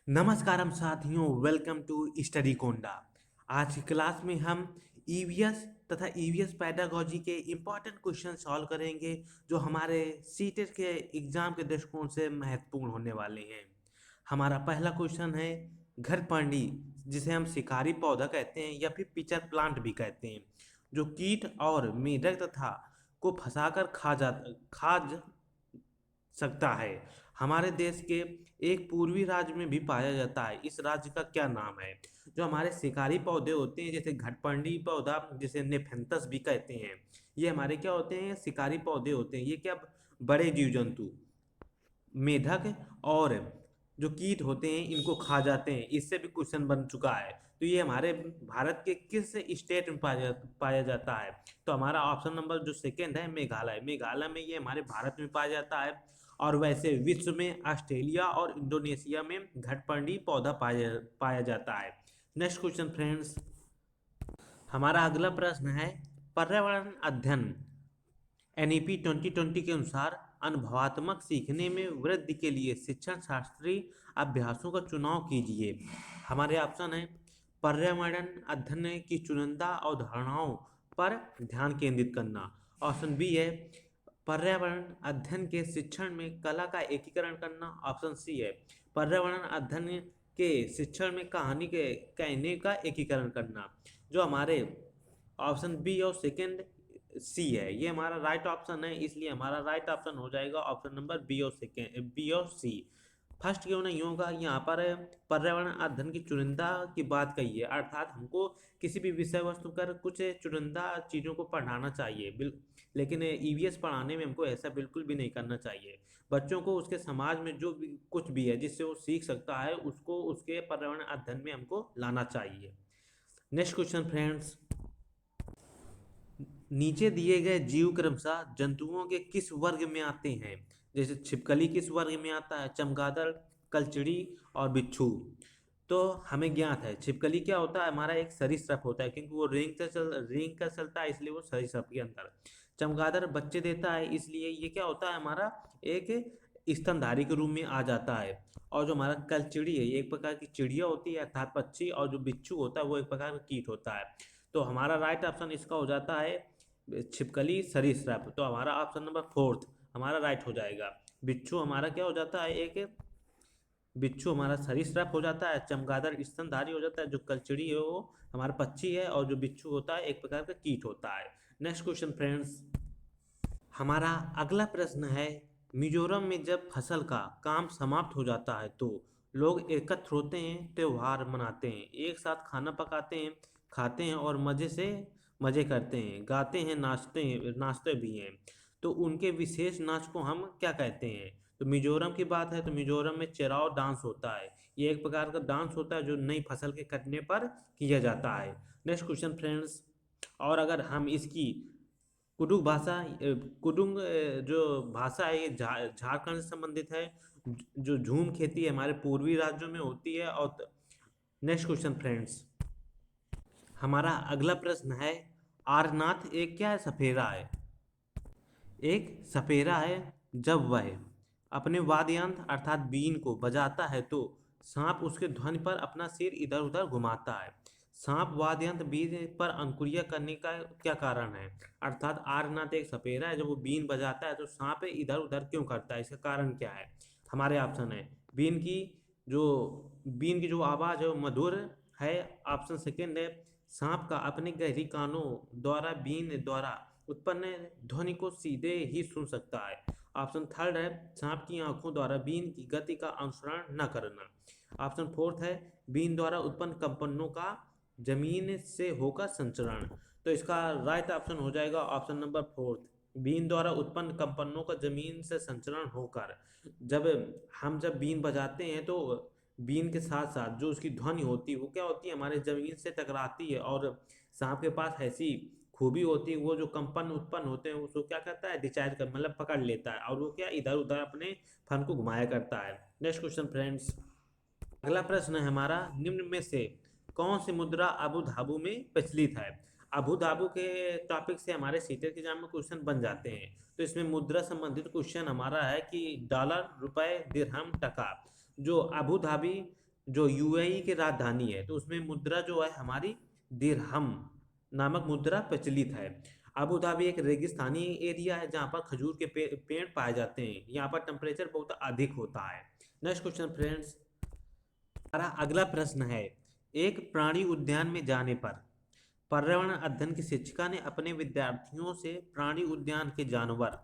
नमस्कारम साथियों, welcome to study कोंडा। आज की क्लास में हम ईवीएस तथा ईवीएस पैडागोजी के इम्पॉर्टेंट क्वेश्चन सॉल्व करेंगे जो हमारे सीटेट के एग्जाम के दृष्टिकोण से महत्वपूर्ण होने वाले हैं। हमारा पहला क्वेश्चन है घर पांडी, जिसे हम शिकारी पौधा कहते हैं या फिर पिचर प्लांट भी कहते हैं, जो कीट और मेढक तथा को फंसाकर खा सकता है। हमारे देश के एक पूर्वी राज्य में भी पाया जाता है। इस राज्य का क्या नाम है? जो हमारे शिकारी पौधे होते हैं, जैसे घटपंडी पौधा, जिसे नेफेंथस भी कहते हैं, ये हमारे क्या होते हैं? शिकारी पौधे होते हैं। ये क्या बड़े जीव जंतु मेढक और जो कीट होते हैं इनको खा जाते हैं। इससे भी क्वेश्चन बन चुका है। तो ये हमारे भारत के किस स्टेट में पाया जाता है? तो हमारा ऑप्शन नंबर जो सेकंड है, मेघालय। मेघालय में ये हमारे भारत में पाया जाता है। और वैसे विश्व में ऑस्ट्रेलिया और इंडोनेशिया में घटपर्णी पौधा पाया जाता है। नेक्स्ट क्वेश्चन फ्रेंड्स, हमारा अगला प्रश्न है पर्यावरण अध्ययन एनईपी 2020 के अनुसार अनुभवात्मक सीखने में वृद्धि के लिए शिक्षण शास्त्रीय अभ्यासों का चुनाव कीजिए। हमारे ऑप्शन है पर्यावरण अध्ययन की चुनिंदा अवधारणाओं पर ध्यान केंद्रित करना। ऑप्शन बी है पर्यावरण अध्ययन के शिक्षण में कला का एकीकरण करना। ऑप्शन सी है पर्यावरण अध्ययन के शिक्षण में कहानी के कहने का एकीकरण करना। जो हमारे ऑप्शन बी और सेकंड सी है, ये हमारा राइट ऑप्शन है, इसलिए हमारा राइट ऑप्शन हो जाएगा ऑप्शन नंबर बी और सेकंड, बी और सी। फर्स्ट क्यों नहीं होगा? यहाँ पर पर्यावरण अध्ययन की चुनिंदा की बात कही है, अर्थात हमको किसी भी विषय वस्तु पर कुछ चुनिंदा चीज़ों को पढ़ाना चाहिए। लेकिन ईवीएस पढ़ाने में हमको ऐसा बिल्कुल भी नहीं करना चाहिए। बच्चों को उसके समाज में जो भी कुछ भी है जिससे वो सीख सकता है, उसको उसके पर्यावरण अध्ययन में हमको लाना चाहिए। नेक्स्ट क्वेश्चन फ्रेंड्स, नीचे दिए गए जीव क्रमशः जंतुओं के किस वर्ग में आते हैं? जैसे छिपकली किस वर्ग में आता है? चमगादड़, कलचड़ी और बिच्छू। तो हमें ज्ञात है छिपकली क्या होता है, हमारा एक सरीसृप होता है, क्योंकि वो रेंग कर चलता है, इसलिए वो सरीसृप के अंदर। चमगादड़ बच्चे देता है, इसलिए ये क्या होता है, हमारा एक स्तनधारी के रूप में आ जाता है। और जो हमारा कलचिड़ी है, ये एक प्रकार की चिड़िया होती है अर्थात पक्षी, और जो बिच्छू होता है वो एक प्रकार का कीट होता है। तो हमारा राइट ऑप्शन इसका हो जाता है छिपकली सरीसृप। तो हमारा ऑप्शन नंबर फोर्थ हमारा राइट हो जाएगा। बिच्छू हमारा क्या हो जाता है, एक बिच्छू हमारा सरीसृप हो जाता है, चमगादड़ स्तनधारी हो जाता है, जो कलचड़ी है वो हमारा पक्षी है, और जो बिच्छू होता है एक प्रकार का कीट होता है। नेक्स्ट क्वेश्चन फ्रेंड्स, हमारा अगला प्रश्न है मिजोरम में जब फसल का काम समाप्त हो जाता है तो लोग एकत्र होते हैं, त्योहार मनाते हैं, एक साथ खाना पकाते हैं, खाते हैं और मजे करते हैं, गाते हैं, नाचते भी हैं। तो उनके विशेष नाच को हम क्या कहते हैं? तो मिजोरम की बात है तो मिजोरम में चेराव डांस होता है। ये एक प्रकार का डांस होता है जो नई फसल के कटने पर किया जाता है। नेक्स्ट क्वेश्चन फ्रेंड्स, और अगर हम इसकी कुडुख भाषा कुडुंग जो भाषा है ये झारखंड से संबंधित है। जो झूम खेती है हमारे पूर्वी राज्यों में होती है। और नेक्स्ट क्वेश्चन फ्रेंड्स, हमारा अगला प्रश्न है आरनाथ एक क्या है? सफेरा है। एक सपेरा है। जब वह अपने वाद्ययंत्र अर्थात बीन को बजाता है तो सांप उसके ध्वनि पर अपना सिर इधर उधर घुमाता है। सांप वाद्ययंत्र बीन पर अंकुरिया करने का क्या कारण है? अर्थात आर्यनाथ एक सपेरा है, जब वो बीन बजाता है तो सांप इधर उधर क्यों करता है, इसका कारण क्या है? हमारे ऑप्शन है बीन की जो बीन की जो आवाज़ है वो मधुर है। ऑप्शन सेकेंड है सांप का अपने गहरी कानों द्वारा बीन द्वारा उत्पन्न ध्वनि को सीधे ही सुन सकता है। ऑप्शन थर्ड है सांप की आंखों द्वारा बीन की गति का अनुसरण न करना। ऑप्शन फोर्थ है बीन द्वारा उत्पन्न कंपनों का जमीन से होकर संचरण। तो इसका राइट ऑप्शन हो जाएगा ऑप्शन नंबर फोर्थ, बीन द्वारा उत्पन्न कंपनों का जमीन से संचरण होकर। जब जब बीन बजाते हैं तो बीन के साथ साथ जो उसकी ध्वनि होती है वो क्या होती है, हमारे जमीन से टकराती है। और सांप के पास ऐसी खूबी होती है, वो जो कंपन उत्पन्न होते हैं उसको क्या करता है, डिचार्ज कर मतलब पकड़ लेता है, और वो क्या इधर उधर अपने फन को घुमाया करता है। नेक्स्ट क्वेश्चन फ्रेंड्स, अगला प्रश्न है हमारा निम्न में से कौन सी मुद्रा अबू धाबू में प्रचलित है? अबू धाबू के टॉपिक से हमारे सीटेट के एग्जाम में क्वेश्चन बन जाते हैं। तो इसमें मुद्रा संबंधित क्वेश्चन हमारा है कि डॉलर, रुपए, दिरहम, टका। जो अबू धाबी जो यूएई की राजधानी है, तो उसमें मुद्रा जो है हमारी दिरहम नामक मुद्रा प्रचलित है। अबू धाबी एक रेगिस्तानी एरिया है जहाँ पर खजूर के पेड़ पाए जाते हैं। यहाँ पर टेम्परेचर बहुत अधिक होता है। नेक्स्ट क्वेश्चन फ्रेंड्स, हमारा अगला प्रश्न है, एक प्राणी उद्यान में जाने पर पर्यावरण अध्ययन की शिक्षिका ने अपने विद्यार्थियों से प्राणी उद्यान के जानवर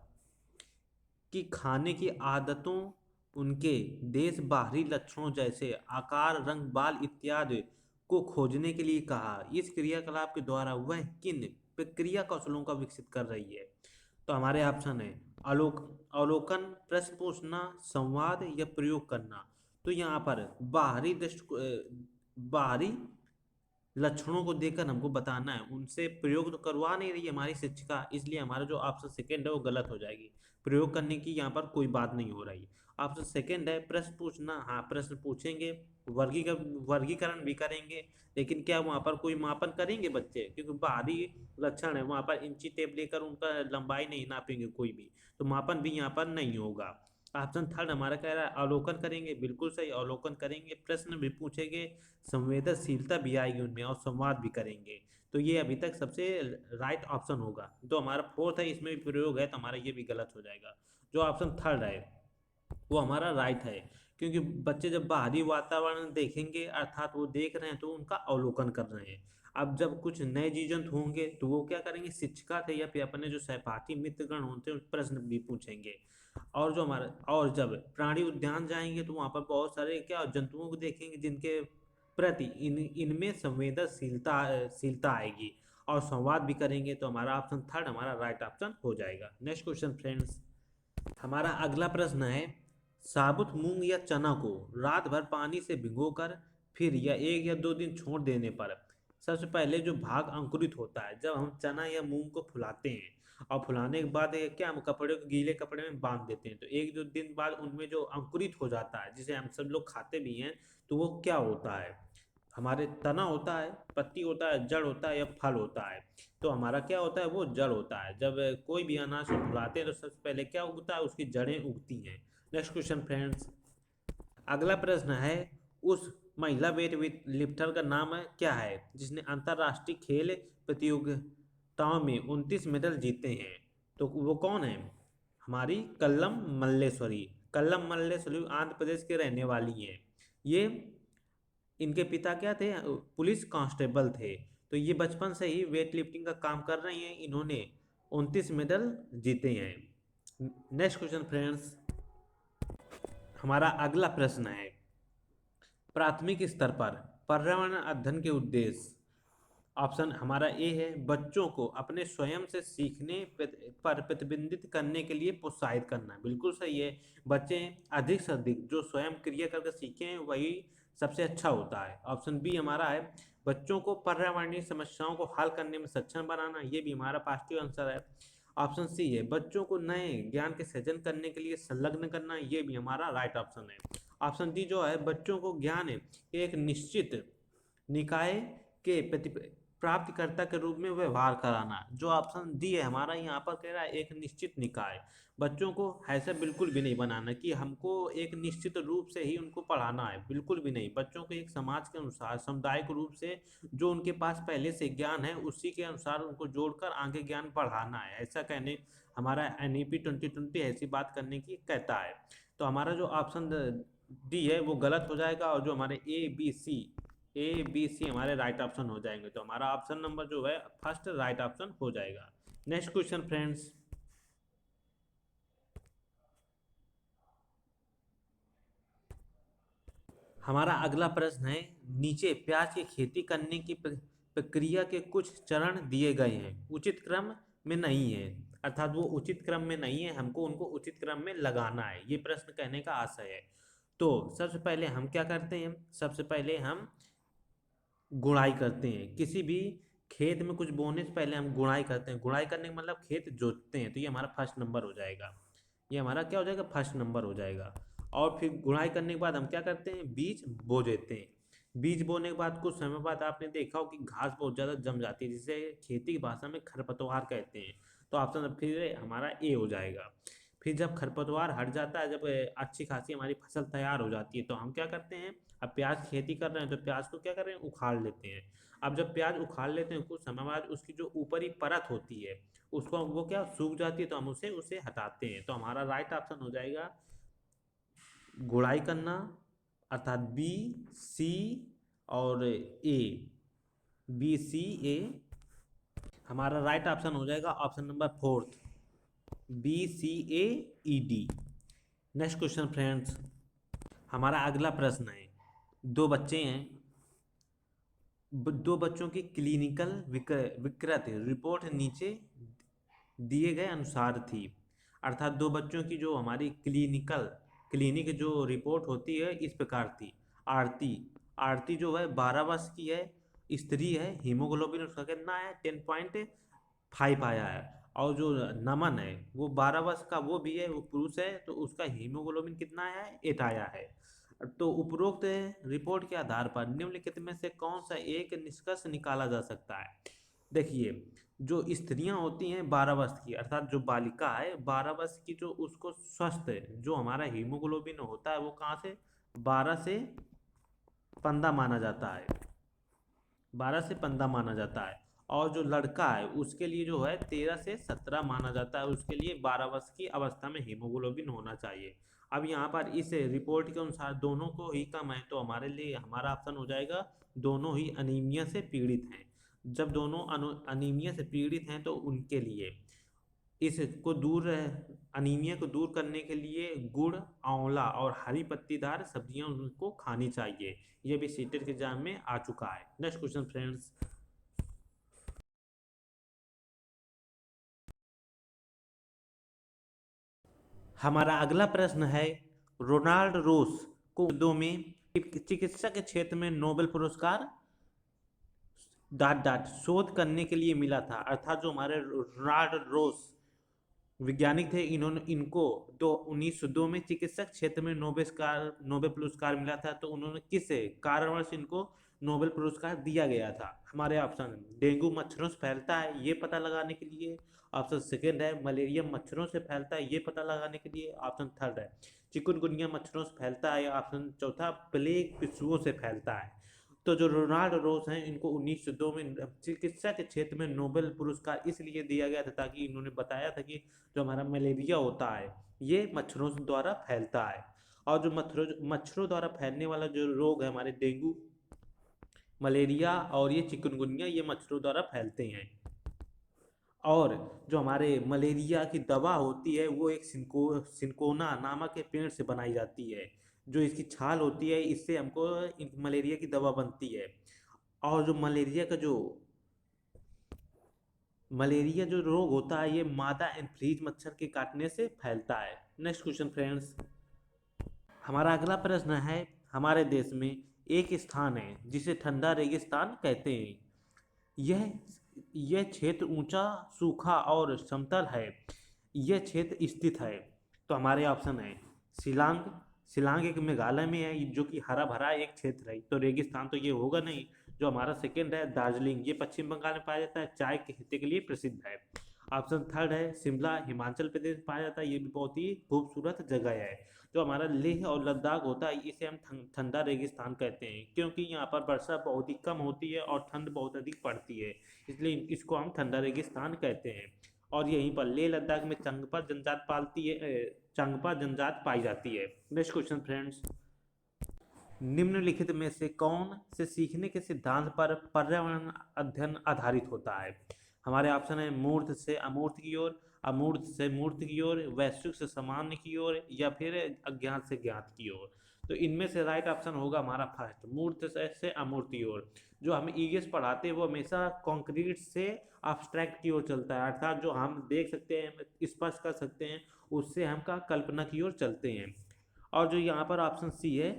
की खाने की आदतों, उनके देश बाहरी लक्षणों जैसे आकार, रंग, बाल इत्यादि को खोजने के लिए कहा। इस क्रियाकलाप के द्वारा वह किन प्रक्रिया कौशलों का विकसित कर रही है? तो हमारे ऑप्शन है अवलोकन, प्रश्न पूछना, संवाद या प्रयोग करना। तो यहाँ पर बाहरी लक्षणों को देखकर हमको बताना है, उनसे प्रयोग तो करवा नहीं रही है हमारी शिक्षिका, इसलिए हमारा जो ऑप्शन सेकेंड है वो गलत हो जाएगी। प्रयोग करने की यहाँ पर कोई बात नहीं हो रही। ऑप्शन सेकेंड है प्रश्न पूछना, हाँ प्रश्न पूछेंगे, वर्गीकरण भी करेंगे, लेकिन क्या वहाँ पर कोई मापन करेंगे बच्चे? क्योंकि बाहरी लक्षण है, वहाँ पर इंची टेप लेकर उनका लंबाई नहीं नापेंगे कोई भी, तो मापन भी यहाँ पर नहीं होगा। ऑप्शन थर्ड हमारा कह रहा है अवलोकन करेंगे, बिल्कुल सही, अवलोकन करेंगे, प्रश्न भी पूछेंगे, संवेदनशीलता भी आएगी उनमें और संवाद भी करेंगे। तो ये अभी तक सबसे राइट ऑप्शन होगा। जो हमारा फोर्थ है इसमें भी प्रयोग है, तो हमारा ये भी गलत हो जाएगा। जो ऑप्शन थर्ड है वो हमारा राइट है, क्योंकि बच्चे जब बाहरी वातावरण देखेंगे अर्थात वो देख रहे हैं तो उनका अवलोकन कर रहे हैं। अब जब कुछ नए जीव जंतु होंगे तो वो क्या करेंगे, शिक्षिका थे या फिर अपने जो सहपाठी मित्रगण होते हैं प्रश्न भी पूछेंगे। और जो हमारा और जब प्राणी उद्यान जाएंगे तो वहाँ पर बहुत सारे क्या जंतुओं को देखेंगे जिनके प्रति इनमें संवेदनशीलता शीलता आएगी और संवाद भी करेंगे। तो हमारा ऑप्शन थर्ड हमारा राइट ऑप्शन हो जाएगा। नेक्स्ट क्वेश्चन फ्रेंड्स, हमारा अगला प्रश्न है, साबुत मूंग या चना को रात भर पानी से भिगोकर फिर या 1 या 2 दिन छोड़ देने पर सबसे पहले जो भाग अंकुरित होता है, जब हम चना या मूंग को फुलाते हैं और फुलाने के बाद क्या हम कपड़े को गीले कपड़े में बांध देते हैं, तो 1 2 दिन बाद उनमें जो अंकुरित हो जाता है जिसे हम सब लोग खाते भी हैं, तो वो क्या होता है? हमारे तना होता है, पत्ती होता है, जड़ होता है या फल होता है? तो हमारा क्या होता है, वो जड़ होता है। जब कोई भी अनाज को फुलाते हैं तो सबसे पहले क्या उगता है, उसकी जड़ें उगती हैं। नेक्स्ट क्वेश्चन फ्रेंड्स, अगला प्रश्न है, उस महिला वेट लिफ्टर का नाम है क्या है जिसने अंतरराष्ट्रीय खेल प्रतियोगिताओं में 29 मेडल जीते हैं? तो वो कौन है? हमारी कल्लम मल्लेश्वरी। कल्लम मल्लेश्वरी आंध्र प्रदेश के रहने वाली हैं। ये इनके पिता क्या थे, पुलिस कांस्टेबल थे। तो ये बचपन से ही वेट लिफ्टिंग का काम कर रही हैं, इन्होंने 29 मेडल जीते हैं। नेक्स्ट क्वेश्चन फ्रेंड्स, हमारा अगला प्रश्न है, प्राथमिक स्तर पर पर्यावरण अध्ययन के उद्देश्य। ऑप्शन हमारा ए है बच्चों को अपने स्वयं से सीखने पर प्रतिबिंबित करने के लिए प्रोत्साहित करना, बिल्कुल सही है। बच्चे अधिक से अधिक जो स्वयं क्रिया करके सीखें वही सबसे अच्छा होता है। ऑप्शन बी हमारा है बच्चों को पर्यावरणीय समस्याओं को हल करने में सक्षम बनाना, ये भी हमारा पॉजिटिव आंसर है। ऑप्शन सी है बच्चों को नए ज्ञान के सृजन करने के लिए संलग्न करना, ये भी हमारा राइट ऑप्शन है। ऑप्शन डी जो है बच्चों को ज्ञान एक निश्चित निकाय के प्राप्तिकर्ता के रूप में व्यवहार कराना, जो ऑप्शन डी है हमारा यहाँ पर कह रहा है एक निश्चित निकाय। बच्चों को ऐसा बिल्कुल भी नहीं बनाना कि हमको एक निश्चित रूप से ही उनको पढ़ाना है, बिल्कुल भी नहीं। बच्चों को एक समाज के अनुसार सामुदायिक रूप से जो उनके पास पहले से ज्ञान है उसी के अनुसार उनको जोड़कर आगे ज्ञान पढ़ाना है, ऐसा कहने हमारा NEP 2020 ऐसी बात करने की कहता है। तो हमारा जो ऑप्शन डी है वो गलत हो जाएगा और जो हमारे ए बी सी हमारे राइट ऑप्शन हो जाएंगे। तो हमारा ऑप्शन नंबर जो है फर्स्ट राइट ऑप्शन हो जाएगा। नेक्स्ट क्वेश्चन फ्रेंड्स, हमारा अगला प्रश्न है, नीचे प्याज की खेती करने की प्रक्रिया के कुछ चरण दिए गए हैं, उचित क्रम में नहीं है, अर्थात वो उचित क्रम में नहीं है, हमको उनको उचित क्रम में लगाना है, ये प्रश्न कहने का आशय है। तो सबसे पहले हम क्या करते हैं, सबसे पहले हम गुड़ाई करते हैं। किसी भी खेत में कुछ बोने से पहले हम गुड़ाई करते हैं। गुड़ाई करने का मतलब खेत जोतते हैं, तो ये हमारा फर्स्ट नंबर हो जाएगा। ये हमारा क्या हो जाएगा, फर्स्ट नंबर हो जाएगा। और फिर गुड़ाई करने के बाद हम क्या करते हैं, बीज बो देते हैं। बीज बोने के बाद कुछ समय बाद आपने देखा हो कि घास बहुत ज़्यादा जम जाती है, जिसे खेती की भाषा में खरपतवार कहते हैं। तो ऑप्शन फिर हमारा ए हो जाएगा। फिर जब खरपतवार हट जाता है, जब अच्छी खासी हमारी फसल तैयार हो जाती है, तो हम क्या करते हैं, अब प्याज की खेती कर रहे हैं तो प्याज को क्या कर रहे हैं, उखाड़ लेते हैं। अब जब प्याज उखाड़ लेते हैं कुछ समय बाद उसकी जो ऊपरी परत होती है उसको वो क्या सूख जाती है, तो हम उसे उसे हटाते हैं। तो हमारा राइट ऑप्शन हो जाएगा गुड़ाई करना, अर्थात बी, सी और ए, बी सी ए। हमारा राइट ऑप्शन हो जाएगा option number fourth, B C A E D. Next question friends, हमारा अगला प्रश्न है, दो बच्चे हैं, दो बच्चों की क्लिनिकल विकृत रिपोर्ट नीचे दिए गए अनुसार थी। अर्थात दो बच्चों की जो हमारी क्लिनिक जो रिपोर्ट होती है इस प्रकार थी। आरती आरती जो है 12 वर्ष की है, स्त्री है, हीमोग्लोबिन उसका कितना है, 10.5 आया है। और जो नमन है वो 12 वर्ष का वो भी है, वो पुरुष है, तो उसका हीमोग्लोबिन कितना आया है, 8 आया है। तो उपरोक्त रिपोर्ट के आधार पर निम्नलिखित में से कौन सा एक निष्कर्ष निकाला जा सकता है। देखिए, जो स्त्रियां होती हैं 12 वर्ष की, अर्थात जो बालिका है 12 वर्ष की, जो उसको स्वस्थ जो हमारा हीमोग्लोबिन होता है वो कहाँ से 12 से 15 माना जाता है, 12 से 15 माना जाता है। और जो लड़का है उसके लिए जो है 13 से 17 माना जाता है, उसके लिए 12 वर्ष की अवस्था में हीमोग्लोबिन होना चाहिए। अब यहाँ पर इस रिपोर्ट के अनुसार दोनों को ही कम है, तो हमारे लिए हमारा ऑप्शन हो जाएगा दोनों ही अनीमिया से पीड़ित हैं। जब दोनों अनीमिया से पीड़ित हैं तो उनके लिए इसको दूर अनीमिया को दूर करने के लिए गुड़, आंवला और हरी पत्तीदार सब्जियां उनको खानी चाहिए। ये भी सीटेट के एग्जाम में आ चुका है। नेक्स्ट क्वेश्चन फ्रेंड्स, हमारा अगला प्रश्न है, रोनाल्ड रोस को दो में चिकित्सा के क्षेत्र में नोबेल पुरस्कार शोध करने के लिए मिला था। अर्थात जो हमारे रोनाल्ड रोस वैज्ञानिक थे, इन्होंने इनको 1902 में चिकित्सक क्षेत्र में नोबेल पुरस्कार मिला था। तो उन्होंने किस कारणवश इनको नोबेल पुरस्कार दिया गया था। हमारे ऑप्शन, डेंगू मच्छरों से फैलता है ये पता लगाने के लिए। ऑप्शन सेकेंड है मलेरिया मच्छरों से फैलता है ये पता लगाने के लिए। ऑप्शन थर्ड है चिकुनगुनिया मच्छरों से फैलता है। ऑप्शन चौथा प्लेग पिस्सुओं से फैलता है। तो जो रोनाल्ड रोस हैं इनको 1902 में चिकित्सा के क्षेत्र में नोबेल पुरस्कार इसलिए दिया गया था ताकि इन्होंने बताया था कि जो हमारा मलेरिया होता है ये मच्छरों द्वारा फैलता है। और जो मच्छरों द्वारा फैलने वाला जो रोग है हमारे डेंगू, मलेरिया और ये चिकनगुनिया, ये मच्छरों द्वारा फैलते हैं। और जो हमारे मलेरिया की दवा होती है वो एक सिंकोना नामक के पेड़ से बनाई जाती है। जो इसकी छाल होती है इससे हमको मलेरिया की दवा बनती है। और जो मलेरिया जो रोग होता है ये मादा एंथ्रीज मच्छर के काटने से फैलता है। नेक्स्ट क्वेश्चन फ्रेंड्स, हमारा अगला प्रश्न है, हमारे देश में एक स्थान है जिसे ठंडा रेगिस्तान कहते हैं। यह यह क्षेत्र ऊंचा, सूखा और समतल है। यह क्षेत्र स्थित है। तो हमारे ऑप्शन है शिलांग, शिलांग एक मेघालय में है जो कि हरा भरा एक क्षेत्र है, तो रेगिस्तान तो ये होगा नहीं। जो हमारा सेकंड है दार्जिलिंग, ये पश्चिम बंगाल में पाया जाता है, चाय की खेती के लिए प्रसिद्ध है। ऑप्शन थर्ड है शिमला, हिमाचल प्रदेश में पाया जाता है, ये भी बहुत ही खूबसूरत जगह है। जो हमारा लेह और लद्दाख होता है इसे हम ठंडा रेगिस्तान कहते हैं, क्योंकि यहाँ पर वर्षा बहुत ही कम होती है और ठंड बहुत अधिक पड़ती है, इसलिए इसको हम ठंडा रेगिस्तान कहते हैं। और यहीं पर लेह लद्दाख में चंगपा जनजात पाई जाती है। नेक्स्ट क्वेश्चन फ्रेंड्स, निम्नलिखित में से कौन से सीखने के सिद्धांत पर पर्यावरण अध्ययन आधारित होता है। हमारे ऑप्शन है मूर्त से अमूर्त की ओर, अमूर्त से मूर्त की ओर, वैश्विक से सामान्य की ओर, या फिर अज्ञात से ज्ञात की ओर। तो इनमें से राइट ऑप्शन होगा हमारा फर्स्ट, मूर्त से अमूर्त की ओर। जो हम ईवीएस पढ़ाते हैं वो हमेशा कॉन्क्रीट से अब्स्ट्रैक्ट की ओर चलता है, अर्थात जो हम देख सकते हैं स्पर्श कर सकते हैं उससे हम का कल्पना की ओर चलते हैं। और जो यहाँ पर ऑप्शन सी है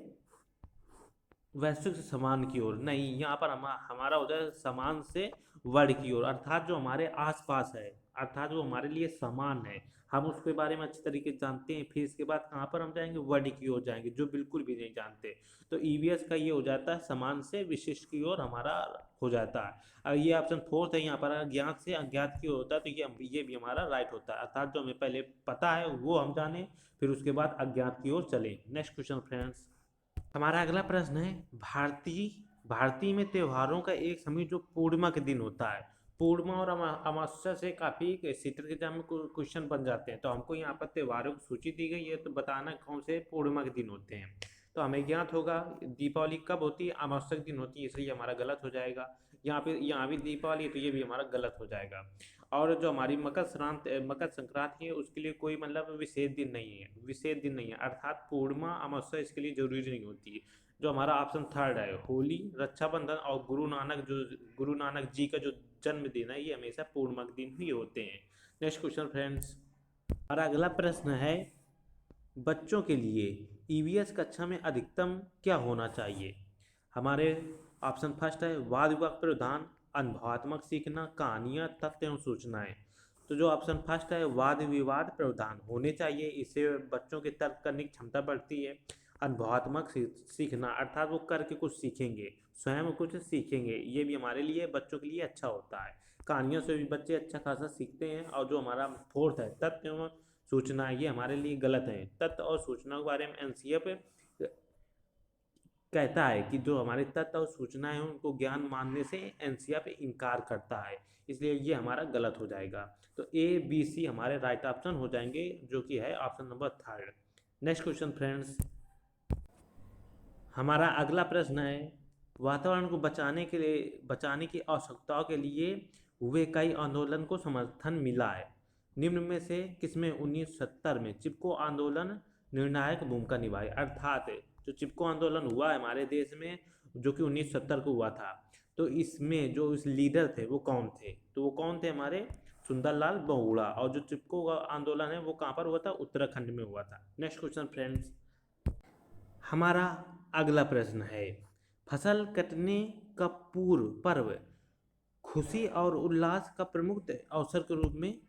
वैश्विक से समान की ओर, नहीं, यहाँ पर हमारा होता है समान से वर्ड की ओर, अर्थात जो हमारे आसपास है अर्थात वो हमारे लिए समान है, हम उसके बारे में अच्छी तरीके से जानते हैं। फिर इसके बाद कहाँ पर हम जाएंगे, वर्ड की ओर जाएंगे, जो बिल्कुल भी नहीं जानते। तो ईवीएस का ये हो जाता है समान से विशिष्ट की ओर हमारा हो जाता है। और ये ऑप्शन फोर्थ है, यहाँ पर अज्ञात से अज्ञात की ओर होता है, तो ये भी हमारा राइट होता है। अर्थात जो हमें पहले पता है वो हम जाने, फिर उसके बाद अज्ञात की ओर चले। नेक्स्ट क्वेश्चन फ्रेंड्स, हमारा अगला प्रश्न है, भारतीय भारतीय में त्योहारों का एक समय जो पूर्णिमा के दिन होता है। पूर्णिमा और अमावस्या से काफी सीटर के एग्जाम में क्वेश्चन बन जाते हैं। तो हमको यहाँ पर त्योहारों की सूची दी गई है, तो बताना कौन से पूर्णिमा के दिन होते हैं। तो हमें ज्ञात होगा दीपावली कब होती है, अमावस्या के दिन होती है, इसलिए हमारा गलत हो जाएगा। यहाँ भी दीपावली है, तो ये भी हमारा गलत हो जाएगा। और जो हमारी मकर संक्रांति है, उसके लिए कोई मतलब विशेष दिन नहीं है, अर्थात पूर्णिमा अमावस्या इसके लिए जरूरी नहीं होती है। जो हमारा ऑप्शन थर्ड है, होली, रक्षाबंधन और गुरु नानक जी का जो जन्मदिन है, ये हमेशा पूर्णिमा के दिन ही होते हैं। नेक्स्ट क्वेश्चन फ्रेंड्स, हमारा अगला प्रश्न है, बच्चों के लिए ईवीएस कक्षा में अधिकतम क्या होना चाहिए। हमारे ऑप्शन फर्स्ट है, वाद विवाद प्रधान, अनुभवात्मक सीखना, कहानियाँ, तथ्य एवं सूचनाएं। तो जो ऑप्शन फर्स्ट है, वाद विवाद प्रधान होने चाहिए, इससे बच्चों की तर्क करने की क्षमता बढ़ती है। अनुभवात्मक सीखना अर्थात वो करके कुछ सीखेंगे, स्वयं कुछ सीखेंगे, ये भी हमारे लिए बच्चों के लिए अच्छा होता है। कहानियों से भी बच्चे अच्छा खासा सीखते हैं। और जो हमारा फोर्थ है, तथ्य एवं सूचना, ये हमारे लिए गलत है। तथ्य और सूचना के बारे में एनसीएफ कहता है कि जो हमारे तथ्य और सूचना है उनको ज्ञान मानने से एनसीएफ इनकार करता है, इसलिए ये हमारा गलत हो जाएगा। तो ए बी सी हमारे राइट ऑप्शन हो जाएंगे, जो कि है option number third. Next question friends, हमारा अगला प्रश्न है, वातावरण को बचाने की आवश्यकताओं के लिए हुए कई आंदोलन को समर्थन मिला है। निम्न में से किसमें 1970 में चिपको आंदोलन निर्णायक भूमिका निभाई। अर्थात जो चिपको आंदोलन हुआ है हमारे देश में, जो कि 1970 को हुआ था, तो इसमें जो इस लीडर थे वो कौन थे, तो वो कौन थे, हमारे सुंदरलाल बहुगुणा। और जो चिपको आंदोलन है वो कहाँ पर हुआ था, उत्तराखंड में हुआ था। नेक्स्ट क्वेश्चन फ्रेंड्स, हमारा अगला प्रश्न है, फसल कटने का पूर्व पर्व खुशी और उल्लास का प्रमुख अवसर के रूप में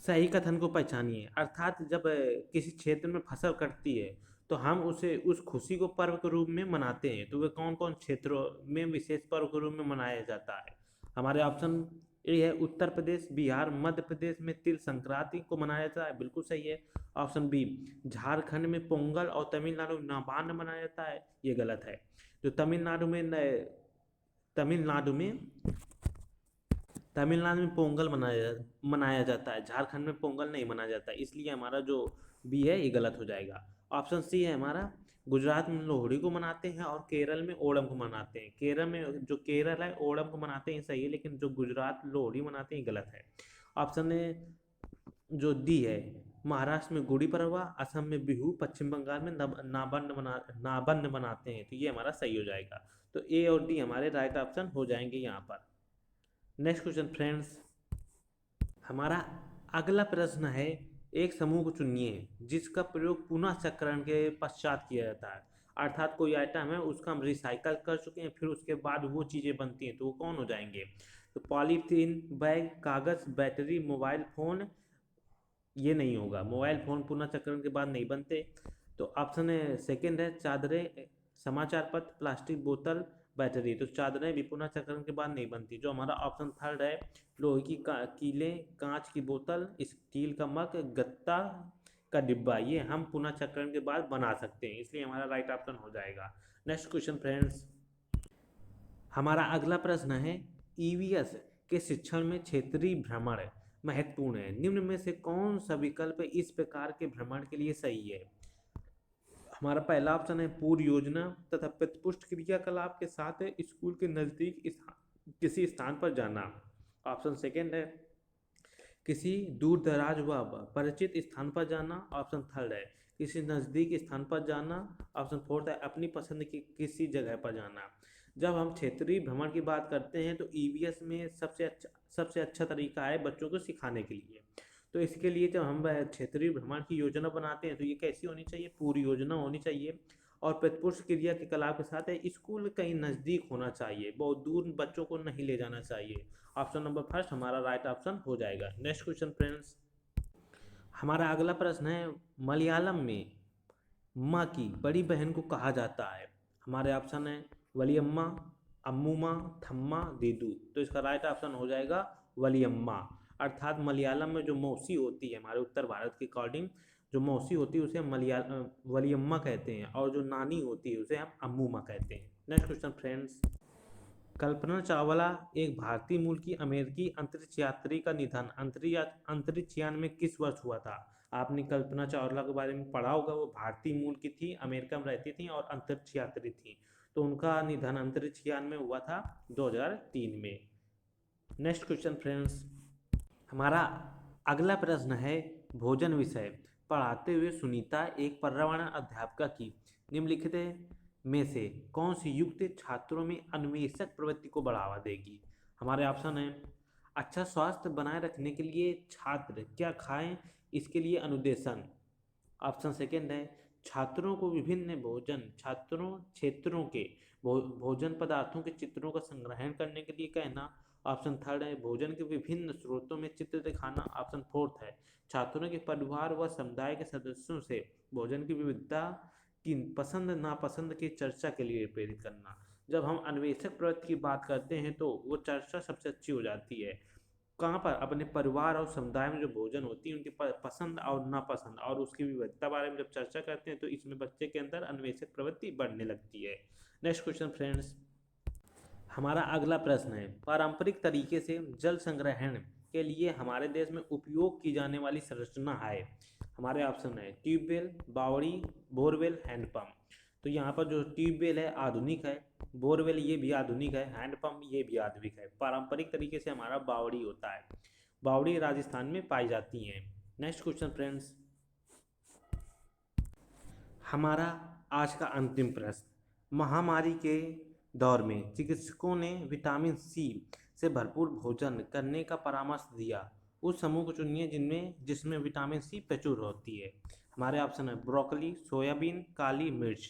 सही कथन को पहचानिए। अर्थात जब किसी क्षेत्र में फसल कटती है तो हम उसे उस खुशी को पर्व के रूप में मनाते हैं। तो वे कौन कौन क्षेत्रों में विशेष पर्व के रूप में मनाया जाता है। हमारे ऑप्शन ए है, उत्तर प्रदेश, बिहार, मध्य प्रदेश में तिल संक्रांति को मनाया जाता है, बिल्कुल सही है। ऑप्शन बी, झारखंड में पोंगल और तमिलनाडु में नवान्न मनाया जाता है, ये गलत है। जो तमिलनाडु में तमिलनाडु में पोंगल मनाया जाता है, झारखंड में पोंगल नहीं मनाया जाता है, इसलिए हमारा जो बी है ये गलत हो जाएगा। ऑप्शन सी है हमारा, गुजरात में लोहड़ी को मनाते हैं और केरल में ओणम को मनाते हैं। केरल है ओणम को मनाते हैं, सही है, लेकिन जो गुजरात लोहड़ी मनाते हैं गलत है। ऑप्शन ए जो डी है, महाराष्ट्र में गुड़ी पड़वा, असम में बिहू, पश्चिम बंगाल में नाबंद मनाते हैं, तो ये हमारा सही हो जाएगा। तो ए और डी हमारे राइट ऑप्शन हो जाएंगे यहाँ पर। नेक्स्ट क्वेश्चन फ्रेंड्स, हमारा अगला प्रश्न है, एक समूह को चुनिए जिसका प्रयोग पुनः चक्रण के पश्चात किया जाता है। अर्थात कोई आइटम है उसका हम रिसाइकल कर चुके हैं, फिर उसके बाद वो चीज़ें बनती हैं, तो वो कौन हो जाएंगे। तो पॉलीथीन बैग, कागज़, बैटरी, मोबाइल फ़ोन, ये नहीं होगा, मोबाइल फ़ोन पुनः चक्रण के बाद नहीं बनते। तो ऑप्शन है सेकेंड है, चादरें, समाचार पत्र, प्लास्टिक बोतल, बैटरी। तो चादरें भी पुनः चक्रण के बाद नहीं बनती। जो हमारा ऑप्शन थर्ड है, लोहे की कीलें, कांच की बोतल, स्टील का मग, गत्ता का डिब्बा, ये हम पुनः चक्रण के बाद बना सकते हैं, इसलिए हमारा राइट ऑप्शन हो जाएगा। नेक्स्ट क्वेश्चन फ्रेंड्स, हमारा अगला प्रश्न है, ईवीएस के शिक्षण में क्षेत्रीय भ्रमण महत्वपूर्ण है। निम्न में से कौन सा विकल्प इस प्रकार के भ्रमण के लिए सही है। हमारा पहला ऑप्शन है, पूर्व योजना तथा प्रतिपुष्ट क्रियाकलाप के साथ स्कूल के नज़दीक किसी स्थान पर जाना। ऑप्शन सेकेंड है, किसी दूर दराज व परिचित स्थान पर जाना। ऑप्शन थर्ड है, किसी नज़दीक स्थान पर जाना। ऑप्शन फोर्थ है, अपनी पसंद की किसी जगह पर जाना। जब हम क्षेत्रीय भ्रमण की बात करते हैं तो ईवीएस में सबसे अच्छा तरीका है बच्चों को सिखाने के लिए। तो इसके लिए जब हम क्षेत्रीय भ्रमण की योजना बनाते हैं तो ये कैसी होनी चाहिए, पूरी योजना होनी चाहिए। और प्रतिपुरुष क्रिया के कला के साथ स्कूल कहीं नज़दीक होना चाहिए, बहुत दूर बच्चों को नहीं ले जाना चाहिए। ऑप्शन नंबर फर्स्ट हमारा राइट ऑप्शन हो जाएगा। नेक्स्ट क्वेश्चन फ्रेंड्स, हमारा अगला प्रश्न है, मलयालम में माँ की बड़ी बहन को कहा जाता है। हमारे ऑप्शन है वलियम्मा, अम्मुमा, थम्मा, दीदू। तो इसका राइट ऑप्शन हो जाएगा वलियम्मा। अर्थात मलयालम में जो मौसी होती है, हमारे उत्तर भारत के अकॉर्डिंग जो मौसी होती है उसे हम वलियम्मा कहते हैं, और जो नानी होती है उसे हम अम्मुमा कहते हैं। Next question friends, Kalpana Chawla एक भारतीय मूल की अमेरिकी अंतरिक्ष यात्री का निधन अंतरिक्ष यान में किस वर्ष हुआ था? आपने कल्पना चावला के बारे में पढ़ा होगा, वो भारतीय मूल की थी, अमेरिका में रहती थी और अंतरिक्ष यात्री थी। तो उनका निधन अंतरिक्ष यान में हुआ था 2003 में। नेक्स्ट क्वेश्चन फ्रेंड्स, हमारा अगला प्रश्न है, भोजन विषय पढ़ाते हुए सुनीता एक पर्यावरण अध्यापिका की निम्नलिखित में से कौन सी युक्ति छात्रों में अन्वेषक प्रवृत्ति को बढ़ावा देगी? हमारे ऑप्शन है, अच्छा स्वास्थ्य बनाए रखने के लिए छात्र क्या खाएं, इसके लिए अनुदेशन। ऑप्शन सेकेंड है, छात्रों को विभिन्न क्षेत्रों के भोजन पदार्थों के चित्रों का संग्रहण करने के लिए कहना। ऑप्शन थर्ड है, भोजन के विभिन्न स्रोतों में चित्र दिखाना। ऑप्शन फोर्थ है, छात्रों के परिवार व समुदाय के सदस्यों से भोजन की विविधता की पसंद नापसंद की चर्चा के लिए प्रेरित करना। जब हम अन्वेषक प्रवृत्ति की बात करते हैं तो वो चर्चा सबसे अच्छी हो जाती है कहाँ पर? अपने परिवार और समुदाय में जो भोजन होती है उनकी पसंद और नापसंद और उसकी विविधता बारे में जब चर्चा करते हैं तो इसमें बच्चे के अंदर अन्वेषक प्रवृत्ति बढ़ने लगती है। नेक्स्ट क्वेश्चन फ्रेंड्स, हमारा अगला प्रश्न है, पारंपरिक तरीके से जल संग्रहण के लिए हमारे देश में उपयोग की जाने वाली संरचना है। हमारे ऑप्शन है ट्यूबवेल, बावड़ी, बोरवेल, हैंडपम्प। तो यहाँ पर जो ट्यूबवेल है आधुनिक है, बोरवेल ये भी आधुनिक है, हैंडपम्प ये भी आधुनिक है। पारंपरिक तरीके से हमारा बावड़ी होता है, बावड़ी राजस्थान में पाई जाती हैं। नेक्स्ट क्वेश्चन फ्रेंड्स, हमारा आज का अंतिम प्रश्न, महामारी के दौर में चिकित्सकों ने विटामिन सी से भरपूर भोजन करने का परामर्श दिया। उस समूह को चुनिए जिसमें विटामिन सी प्रचुर होती है। हमारे ऑप्शन है ब्रोकली, सोयाबीन, काली मिर्च।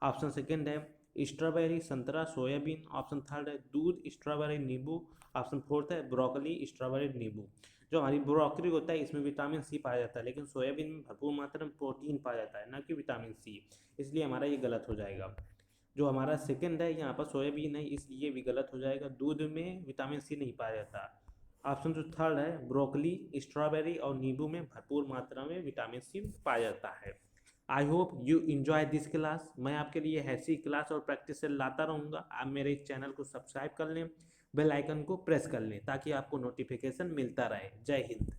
ऑप्शन सेकंड है स्ट्रॉबेरी, संतरा, सोयाबीन। ऑप्शन थर्ड है दूध, स्ट्रॉबेरी, नींबू। ऑप्शन फोर्थ है ब्रोकली, स्ट्रॉबेरी, नींबू। जो हमारी ब्रोकली होता है इसमें विटामिन सी पाया जाता है, लेकिन सोयाबीन में भरपूर मात्रा में प्रोटीन पाया जाता है, ना कि विटामिन सी, इसलिए हमारा ये गलत हो जाएगा। जो हमारा सेकंड है यहाँ पर सोयाबीन है, इसलिए भी गलत हो जाएगा, दूध में विटामिन सी नहीं पाया जाता। ऑप्शन जो थर्ड है ब्रोकली, स्ट्रॉबेरी और नींबू में भरपूर मात्रा में विटामिन सी पाया जाता है। I hope you enjoy this class. मैं आपके लिए ऐसी क्लास और प्रैक्टिस लाता रहूँगा। आप मेरे इस चैनल को सब्सक्राइब कर लें, बेल आइकन को प्रेस कर लें ताकि आपको नोटिफिकेशन मिलता रहे। जय हिंद।